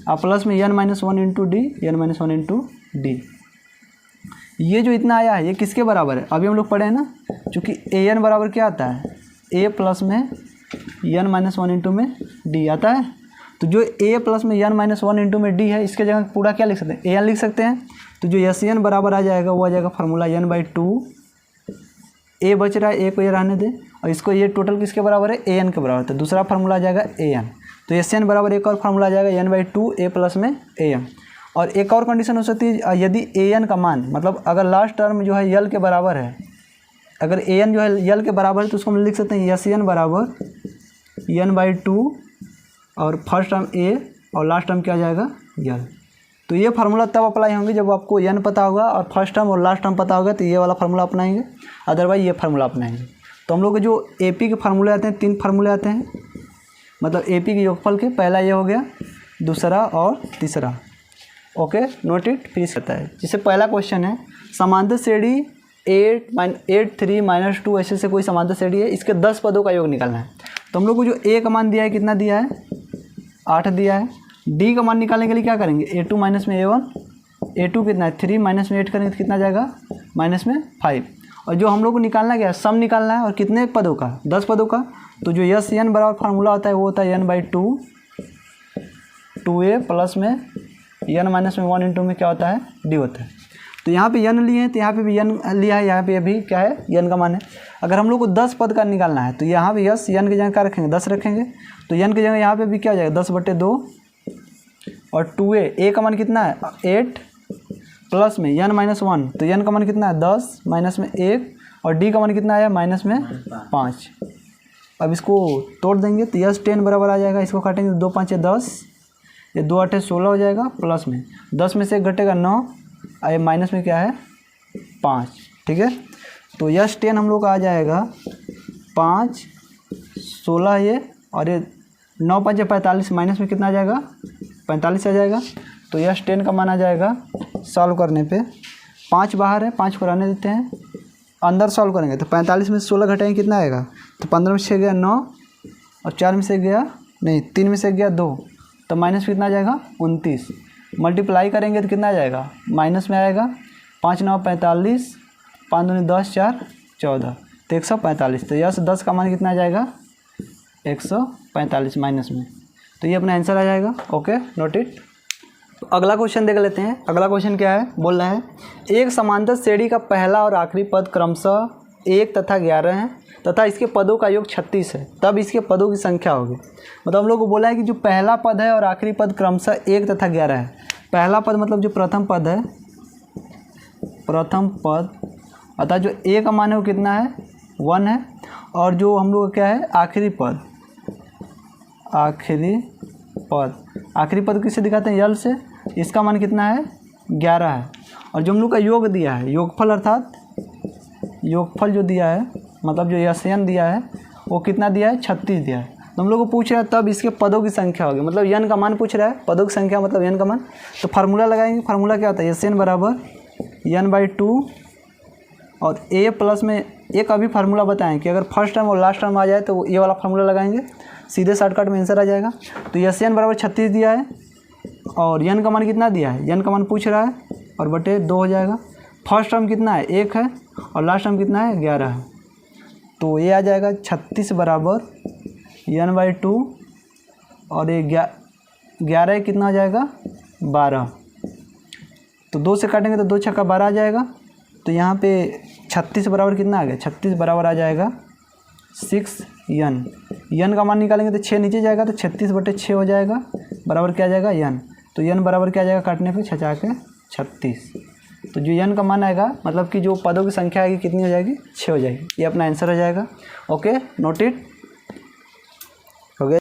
और प्लस में n-1 into D, n-1 into D. ये जो इतना आया है ये किसके बराबर है, अभी हम लोग पढ़े हैं ना, चूँकि an बराबर क्या आता है, a प्लस में n-1 इंटू में d आता है। तो जो a प्लस में n-1 इंटू में d है, इसके जगह पूरा क्या लिख सकते हैं, an लिख सकते हैं। तो जो यस्यन बराबर आ जाएगा वो आ जाएगा फार्मूला n/2, a बच रहा है, a को ये रहने दें, और इसको ये टोटल किसके बराबर है, an के बराबर। तो दूसरा फार्मूला आ जाएगा an। तो यस्यन बराबर एक और फार्मूला आ जाएगा n/2 a प्लस में an। और एक और कंडीशन हो सकती है, यदि an का मान, मतलब अगर लास्ट टर्म जो है यल के बराबर है, अगर an जो है यल के बराबर है, तो उसको हम लिख सकते हैं यस्यन बराबर n/2 और फर्स्ट टर्म a और लास्ट टर्म क्या आ जाएगा, यल। तो ये फार्मूला तब अप्लाई होंगे जब आपको n पता होगा और फर्स्ट टर्म और लास्ट टर्म पता होगा, तो ये वाला फार्मूला अपनाएंगे, अदरवाइज ये फार्मूला अपनाएंगे। तो हम लोग के जो एपी के फार्मूले आते हैं, 3 फार्मूले आते हैं, मतलब एपी के योगफल के, पहला ये हो गया, दूसरा और तीसरा। Okay, note it. फिर करता है, जैसे पहला क्वेश्चन है, समांतर श्रेणी 8 3 - 2 ऐसे से कोई समांतर श्रेणी है, इसके 10 पदों का योग निकालना है। तो हम लोग को जो a का मान दिया है, कितना दिया है, 8 दिया है। d का मान निकालने के लिए क्या करेंगे, a2 माइनस में a1, a2 कितना है 3 माइनस में 8 करेंगे तो कितना जाएगा, माइनस में 5। और जो हम लोग को निकालना क्या है, सम निकालना है, और कितने पदों का, 10 पदों का। तो जो यस्यन बराबर फार्मूला होता है वो होता है n/2 2a प्लस में n-1 इंटू में क्या होता है, d होता है। तो यहाँ पे n लिए हैं, तो यहाँ पे भी n लिया है, यहाँ पे भी क्या है, n का मान है। अगर हम लोग को 10 पद का निकालना है, तो यहाँ पे यस n की जगह क्या रखेंगे, 10 रखेंगे। तो n की जगह यहाँ पे भी क्या हो जाएगा, 10/2 और 2a का मान कितना है 8 प्लस में n-1, तो n का मान कितना है 10 माइनस में 1, और d का मान कितना आया माइनस में 5। अब इसको तोड़ देंगे तो यस 10 बराबर आ जाएगा, इसको काटेंगे 2 5 10, ये 2 8 16 हो जाएगा, प्लस में 10 में से 1 घटेगा 9, और माइनस में क्या है 5। ठीक है, तो यस 10 हम लोग का आ जाएगा 5 16, ये और ये 9 5 45, माइनस में कितना आ जाएगा 45 आ जाएगा। तो यस 10 का मान आ जाएगा, सॉल्व करने पे 5 बाहर है, 5 को रहने देते हैं, अंदर सॉल्व करेंगे तो 45 में से 16 घटाएंगे कितना आएगा, तो 15 में से गया 9, और 4 में से गया नहीं 3 में से गया 2, तो माइनस कितना आ जाएगा 29। मल्टीप्लाई करेंगे तो कितना आ जाएगा, माइनस में आएगा, 5 9 45, 5 2 10 4 14, तो 145। तो यस 10 का मान कितना आ जाएगा 145 माइनस में, तो ये अपना आंसर आ जाएगा। Okay, note it. तो अगला क्वेश्चन देख लेते हैं। अगला क्वेश्चन क्या है, बोल रहा है एक समांतर श्रेणी का पहला और आखिरी पद क्रमशः 1 तथा 11 है तथा इसके पदों का योग 36 है, तब इसके पदों की संख्या होगी। मतलब हम लोग को बोला है कि जो पहला पद है और आखिरी पद क्रमशः 1 तथा 11 है। पहला पद मतलब जो प्रथम पद है, प्रथम पद, अतः जो a का मान है वो कितना है 1 है, और जो हम लोग क्या है आखिरी पद, आखिरी पद किससे दिखाते हैं, यल से, इसका मान कितना है 11 है, और जो हम लोग का योग दिया है, योगफल अर्थात योगफल जो दिया है, मतलब जो यन दिया है वो कितना दिया है, 36 दिया है। तो हम लोग को पूछ रहा है तब इसके पदों की संख्या होगी, मतलब यन का मान पूछ रहा है, पदों की संख्या मतलब यन का मान। तो फार्मूला लगाएंगे, फार्मूला क्या होता है, एस एन बराबर n/2 और a प्लस में एक अभी फार्मूला बताएं कि अगर फर्स्ट टर्म और लास्ट टर्म आ जाए तो ये वाला फार्मूला लगाएंगे, सीधे शॉर्टकट में आंसर आ जाएगा। तो एस एन बराबर 36 दिया है और यन का मान कितना दिया है, यन का मान पूछ रहा है और बटे 2 हो जाएगा। फर्स्ट टर्म कितना है, 1 है और लास्ट टर्म कितना है, 11 है। तो ये आ जाएगा 36 बराबर n/2 और ये 11 कितना आ जाएगा, 12। तो 2 से काटेंगे तो 2 छक्का 12 आ जाएगा। तो यहाँ पे 36 बराबर कितना आ गया, 36 बराबर आ जाएगा 6 यन का मान निकालेंगे तो 6 नीचे जाएगा, तो 36/6 हो जाएगा, बराबर क्या आ जाएगा, यन। तो यन बराबर क्या आ जाएगा, काटने पे 6 के 36। तो जो यन का मान आएगा, मतलब कि जो पदों की संख्या आएगी कितनी हो जाएगी, 6 हो जाएगी। ये अपना आंसर हो जाएगा। Okay, note it.